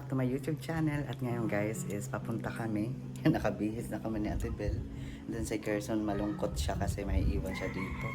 back to my YouTube channel. At ngayon guys is papunta kami. Nakabihis na kami ni Ate Bel. Dun sa Quezon, malungkot siya kasi may iwan siya dito.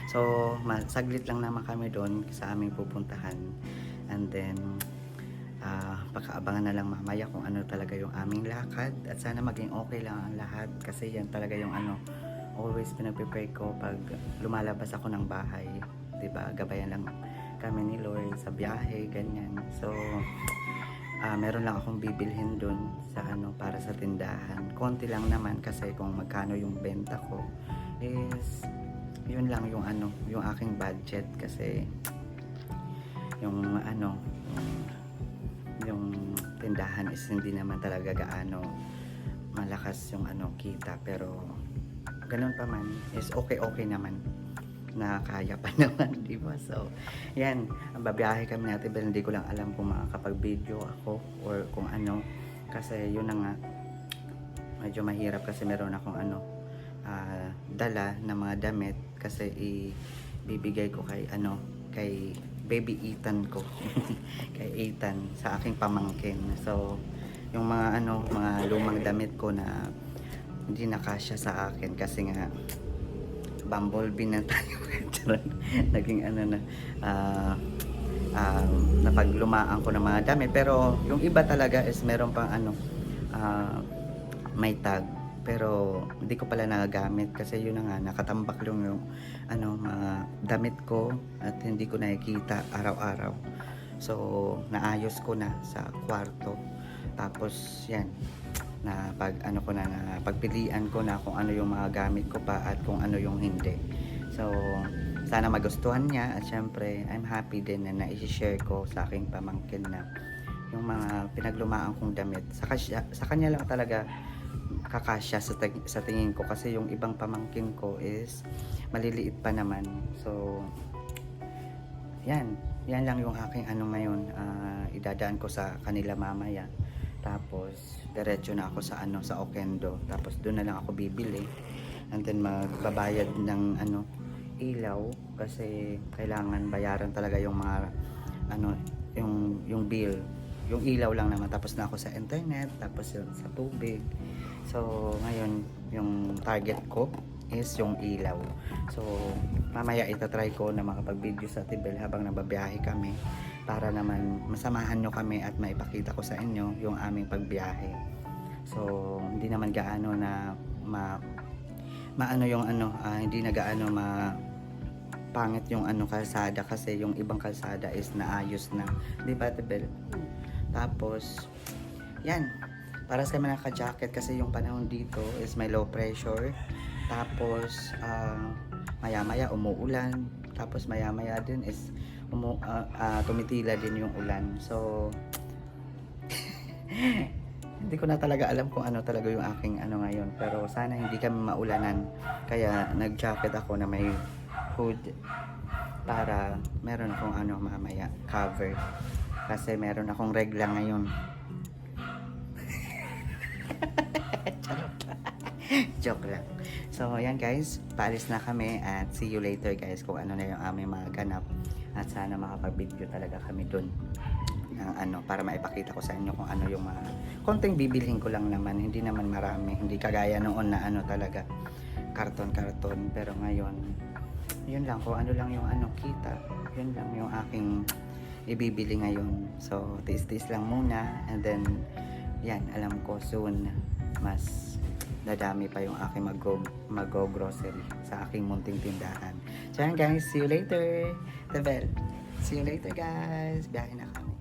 So saglit lang naman kami doon sa aming pupuntahan. And then pakaabangan na lang mamaya kung ano talaga yung aming lakad. At sana maging okay lang ang lahat. Kasi yan talaga yung always pinag-prepare ko pag lumalabas ako ng bahay. Diba? Gabayan lang kami ni Lord sa biyahe, ganyan. So meron lang akong bibilhin dun sa para sa tindahan. Konti lang naman kasi kung magkano yung benta ko is yun lang yung yung aking budget kasi yung yung tindahan is hindi naman talaga gaano malakas yung kita, pero ganun pa man is okay naman, nakakaya pa naman, di ba? So, yan, babiyahe kami natin, pero hindi ko lang alam kung makakapag-video ako or kung ano, kasi yun na nga, medyo mahirap kasi meron akong dala na mga damit kasi ibibigay ko kay kay baby Ethan ko kay Ethan sa aking pamangkin. So, yung mga mga lumang damit ko na hindi nakasya sa akin kasi nga bumblebee na tayo. Naging na napaglumaan ko ng mga dami, pero yung iba talaga is meron pang may tag, pero hindi ko pala nagagamit kasi yun na nga, nakatambak lang yung mga damit ko at hindi ko nakikita araw-araw. So naayos ko na sa kwarto, tapos yan na pagpilian ko na kung ano yung mga gamit ko pa at kung ano yung hindi. So sana magustuhan niya, at syempre I'm happy din na i-share ko sa aking pamangkin na yung mga pinaglumaan kong damit sa kanya lang talaga kakasya sa tingin ko, kasi yung ibang pamangkin ko is maliliit pa naman. So yan lang yung aking ngayon, idadaan ko sa kanila mamaya, tapos diretso na ako sa sa Oquendo, tapos doon na lang ako bibili, and then magbabayad ng ilaw kasi kailangan bayaran talaga yung mga yung bill. Yung ilaw lang naman, tapos na ako sa internet, tapos sa tubig. So ngayon yung target ko is yung ilaw. So mamaya itatry ko na makapag-video sa Tibel habang nababiyahe kami, para naman masamahan nyo kami at maipakita ko sa inyo yung aming pagbiyahe. So hindi naman gaano na maano yung hindi na gaano pangit yung kalsada, kasi yung ibang kalsada is naayos na, di ba Tibel? Tapos yan, para sa mga naka-jacket kasi yung panahon dito is may low pressure, tapos maya maya umuulan, tapos maya maya din is tumitila din yung ulan. So hindi ko na talaga alam kung ano talaga yung aking ngayon, pero sana hindi kami maulanan, kaya nag-jacket ako na may hood para meron akong mamaya cover, kasi meron akong regla ngayon. Joke lang. So ayan guys, paalis na kami at see you later guys kung ano na yung aming mga ganap, at sana makapag-video talaga kami dun ng para maipakita ko sa inyo kung ano yung mga konting bibilhin ko lang naman, hindi naman marami, hindi kagaya noon na talaga karton, pero ngayon yun lang, kung ano lang yung kita, yun lang yung aking ibibili ngayon. So tiis-tiis lang muna, and then yan, alam ko soon mas dadami pa yung aking mag-grocery sa aking munting tindahan. So yan guys, see you later. Tebel, see you later guys, biyahe na kami.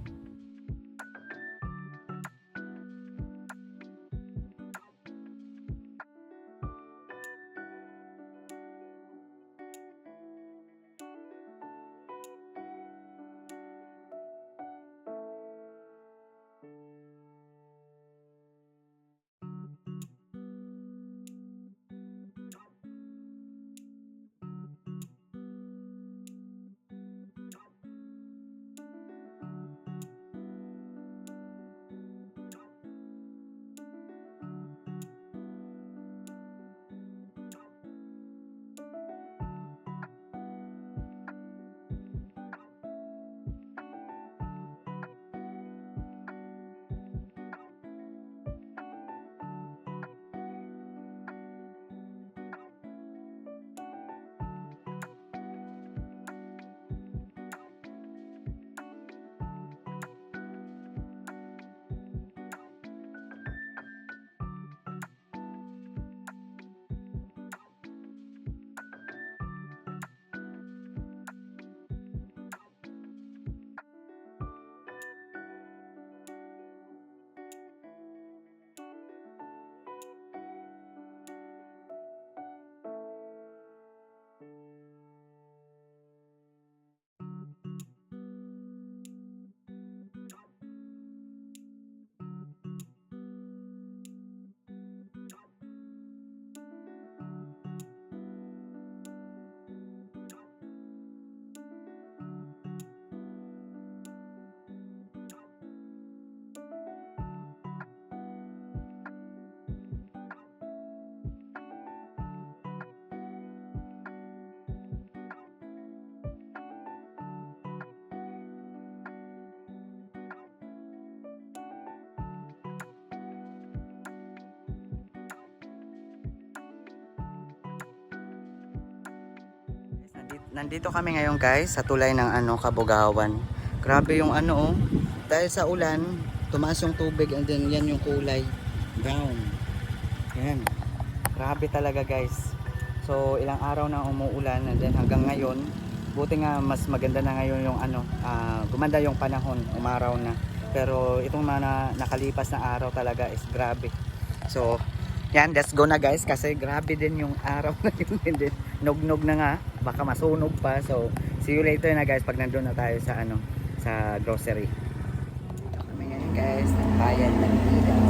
Nandito kami ngayon guys sa tulay ng Kabugawan. Grabe yung dahil sa ulan, tumaas yung tubig and then yan yung kulay brown. Yan. Grabe talaga guys. So ilang araw na umuulan and then hanggang ngayon, buti nga mas maganda na ngayon yung gumanda yung panahon, umaraw na. Pero itong mga nakalipas na araw talaga is grabe. So yan, let's go na guys kasi grabe din yung araw na yun. Din nugnog na nga, baka masunog pa. So see you later na guys pag nandun na tayo sa sa grocery. Ito kami ngayon guys, ng bayan ng ilaw.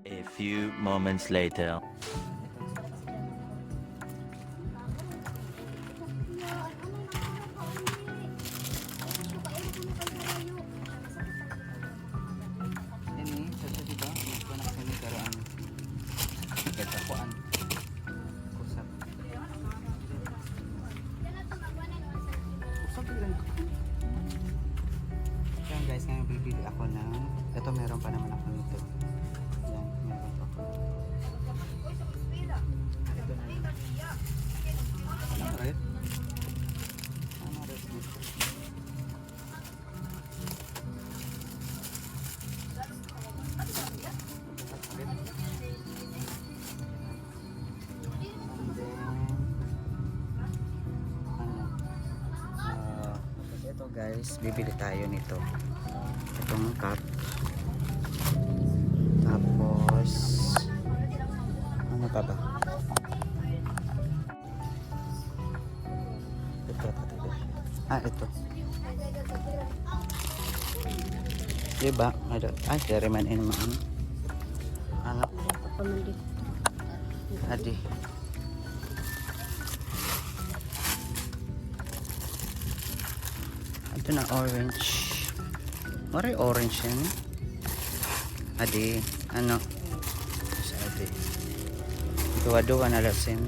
A few moments later. Ini sa dito, ko na kami karoon. Katapuan. Kusap. Kusap lang. Yan guys, ngayon bibili ako ng ito, meron pa naman ako nito. Yan, meron pa ako. Ito na yun. Ano red? Ano red nito? Ito guys, bibili tayo nito. Itong cup. Tapos ano pa ba? Ito. Diba? Dairyman in man. Ano? Adi. Ito na orange. Maray orange yan. Adi. Ano? Sa adi. Dua-dua na lasin.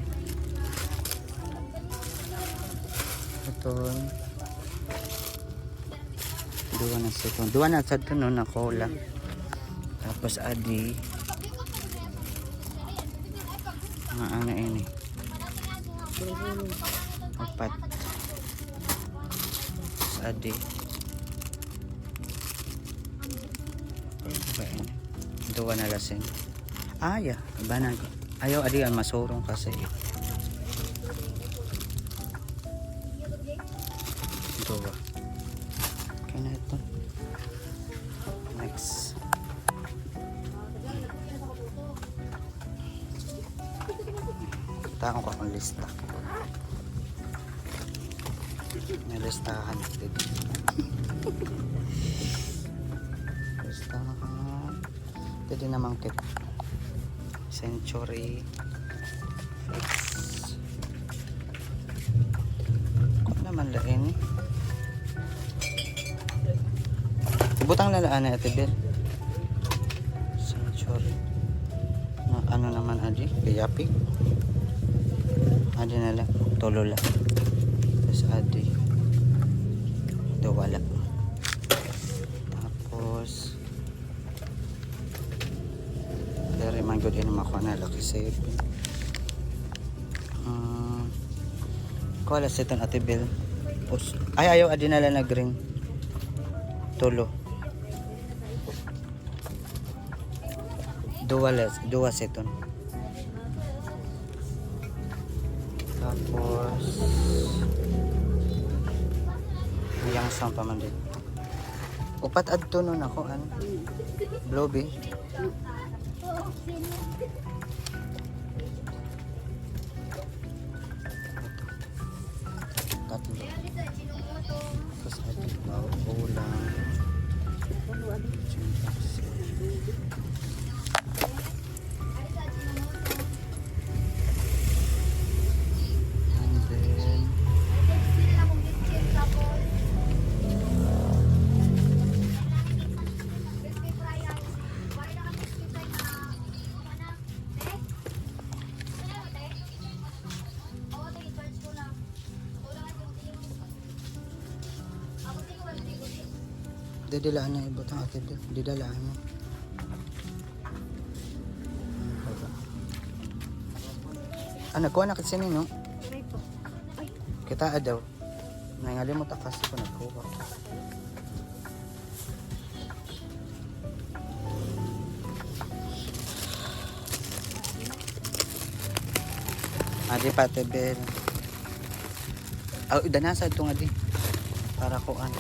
Ito. Dua na sa ito no, na cola. Tapos adi. Mga ano ini. Apat. Adi. Dua na lasin. Yeah. Iba na. Ayaw adi ang masurong kasi. Dua. Okay na ito. Next. Taon ko ang lista. May listahan dito. Listahan. Ito din namang kit. Century. Fix. Kung naman lain. Butang lalaan na ito din. Century. Ano naman adi? Piyapik. Adi na lang. Tolo lang. Tapos adi. Ito wala. Tapos very man good in makuha na laki save. Kuha sa itong atibel. Ayaw adi na lang na green. Tolo. Dua seton. Tapos yang sang paman din. Upat adto nun ako Bloby. Tatlo. Tapos adto ulang. Didilaan na ibot ang ate Bel. Didalaan mo. Nagkuha na kasi no? Kita daw. Nangalimot ako kasi ko nagkuha. Adi pa ate Bel. Danasa ito nga di. Para kuan.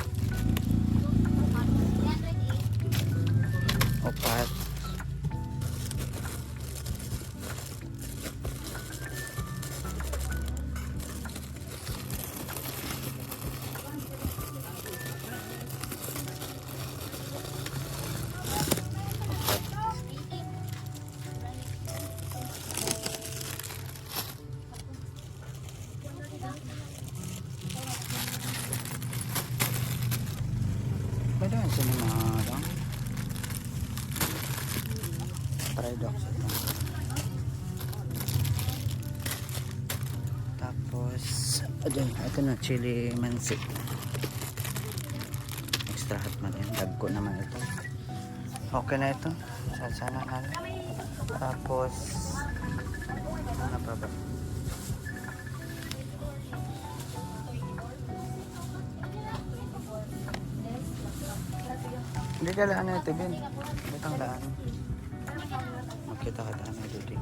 Opat. Pwede yan sa mga lang. Paradox ito. Tapos, ayan, ito na, chili mansi. Extra hot man yan. Dagko naman ito. Okay na ito. Sana na. Tapos, ano pa ba? Hindi ka laan na ito, Ben. Batang laan. Makita ka daan na dito.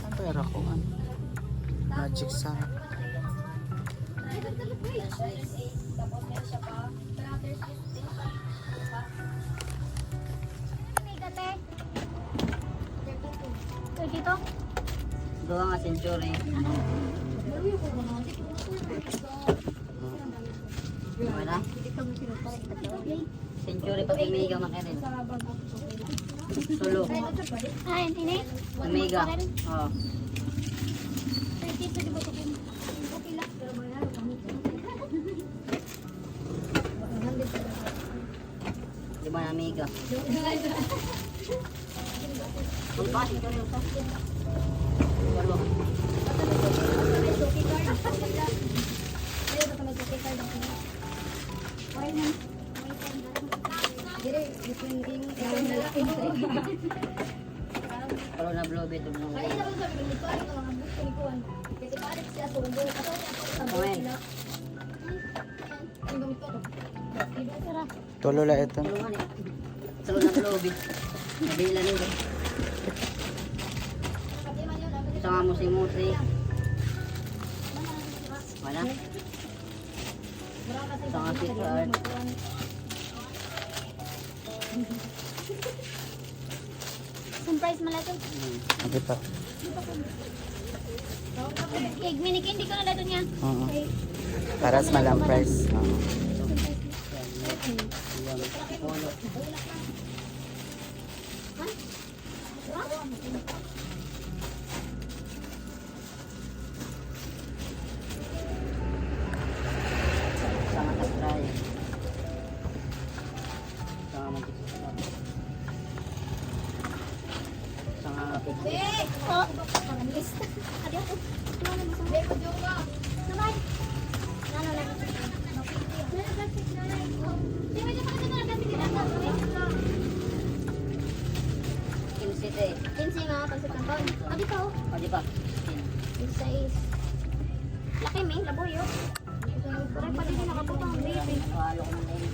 Ang pera ko, ano? Magic sa... Dito? Gawa nga century. Wala? Century pati mega makirin. Solo. Ay, ini? Omega. Oo. Di ba na mega? Ang pasin ko rin. Walo. Kalau na blow bit mo. Tulula ito. Kalau na blow bit. Nabila nito. Sama musi-musi. Wala? Sama si Card. Surprise mo lang ito. Hindi pa. Cake, mini cake, hindi ko na lato niya. Oo. Para sa malang price. Oo. Sama tag-try. Sama mag-isip. Sama pig. Oh, pangis. Adi ako. Beko juga. Sabay. Ano lang. Kinsite. Kinsi nga pansit kanton. Adi pa oh. O di ba? Isa is. Laki may laboy oh. Pare pa din nakaputang baby. Walo ko man din.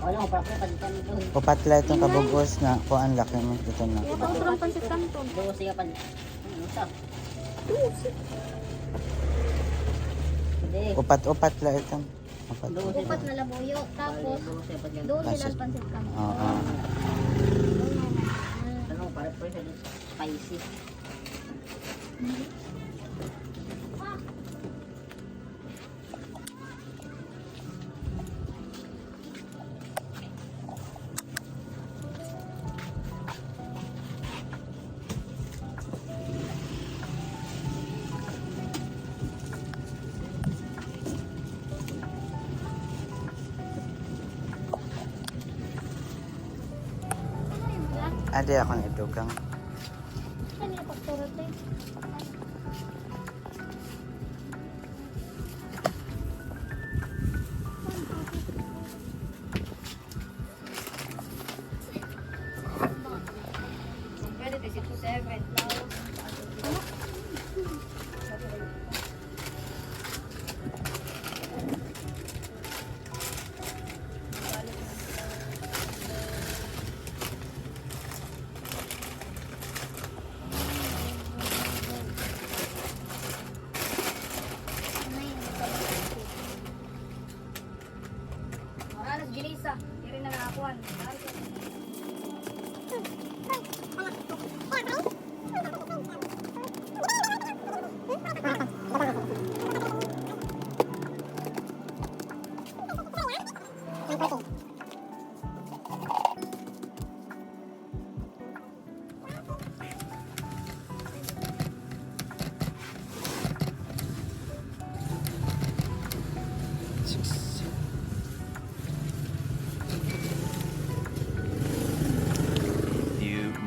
Wala ko pa palitan ito. Upatla itong kabugos na kuan laki mo. Ito na. Kaya pa sobrang pansit kanton. Doon siya pan. Ano sa? Hindi. Upat-upat la ito. Upat. Doon siya. Upat na laboyo. Tapos Doon siya pan. doon nilang pansit kanton. Oo. Ano para po siya spicy. Adi ako na idugang. Ano yung pagturot eh?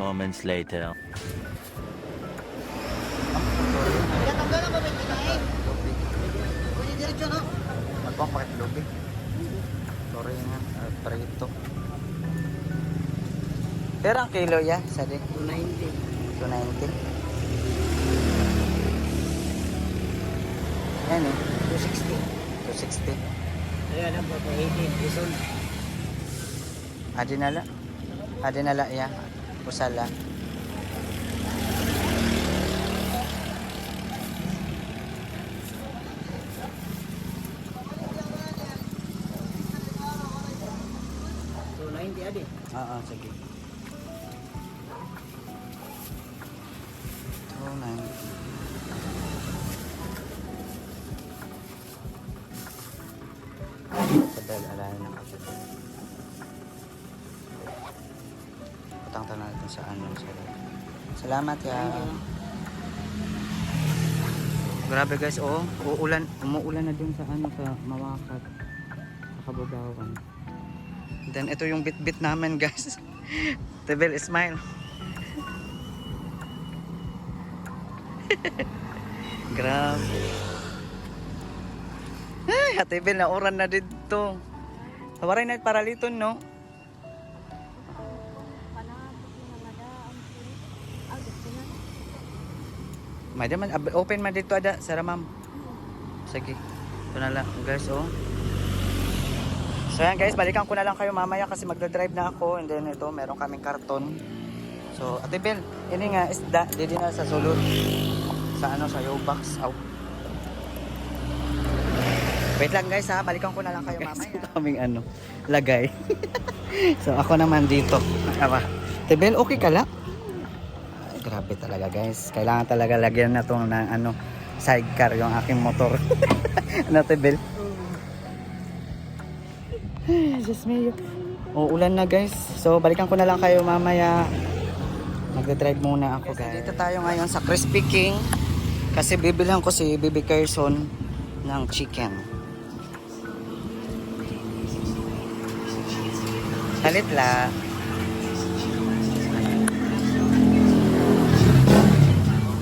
moments later. Kaya tanggalan ba may kinain? Pwede diretso no? Magpang pakit lubi. Sorry nga, prito. Pero ang kilo ya, sadi? 290. 290. Yan eh, 260. 260. Kaya lang po, 80. Ison. Adinala ya, usala. So, 90 adi. Oo, sige. 290. Kadal, alahin ng kapatid. Putang natin sa ano. Salamat ya. Grabe guys, oh. Umuulan na dun sa ano, sa Mawakat. Sa Kabugawan. Then ito yung bit-bit namin guys. Tebel, smile. Grabe. Ay, Tebel, nauran na dito. Hawaray na para liton, no? Madam, open man dito ada, Sara ma'am. Sige. Ito na lang guys, oh. So yan guys, balikan ko na lang kayo mamaya kasi magdadrive na ako. And then ito, meron kaming karton. So, Ate Bel, ini nga isda, didi na sa sulod. Sa ano, sa U-box. Wait lang guys ha, balikan ko na lang kayo mamaya. Kaming ano, lagay. So ako naman dito. Ate Bel, okay ka lang? Ay, grabe talaga guys. Kailangan talaga lagyan na itong ng ano, sidecar yung aking motor. Ano Ate Bel? Diyos me. Ulan na guys. So balikan ko na lang kayo mamaya. Magdadrive muna ako guys. Dito tayo ngayon sa Crispy King. Kasi bibilhan ko si Baby Carson ng chicken. Halit la.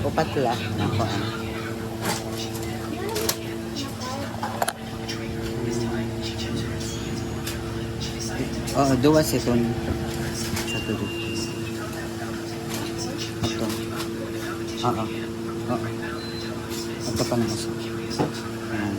Upat la. Ako oh, dua siton. Satu dua. Ito. Oo. Oo. Ito pa na isa. Ayan.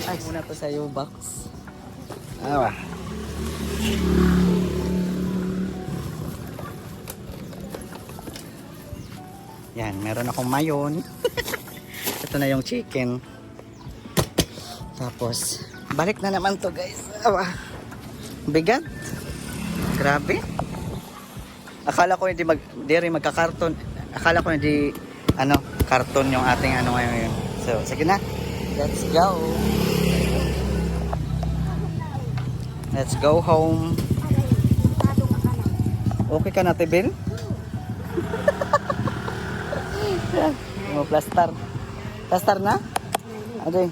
Ay, muna to sa U-box. Awa. Yan, meron akong mayon. Ito na yung chicken. Tapos, balik na naman to guys. Awa. Bigat. Grabe. Akala ko hindi magka-karton. Akala ko hindi ano, karton yung ating ano ngayon. So, sige na. Let's go. Let's go home. Okay ka na, Tebel? Mo plaster. Plaster na? Aday.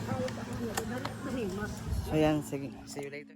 Ayan, sige. See you later.